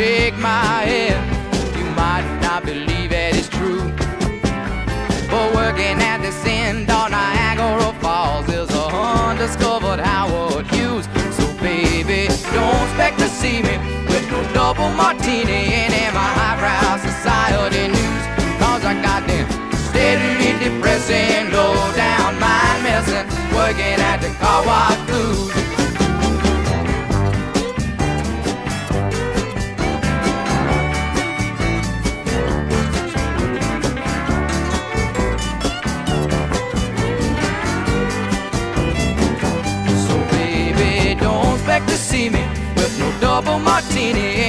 shake my head. You might not believe it is true, but working at this end on Niagara Falls is a undiscovered Howard Hughes. So baby, don't expect to see me with no double martini and in my highbrow society news. Cause I got them steadily depressing, low down mind messing, working at the car wash blues. To see me with no double martini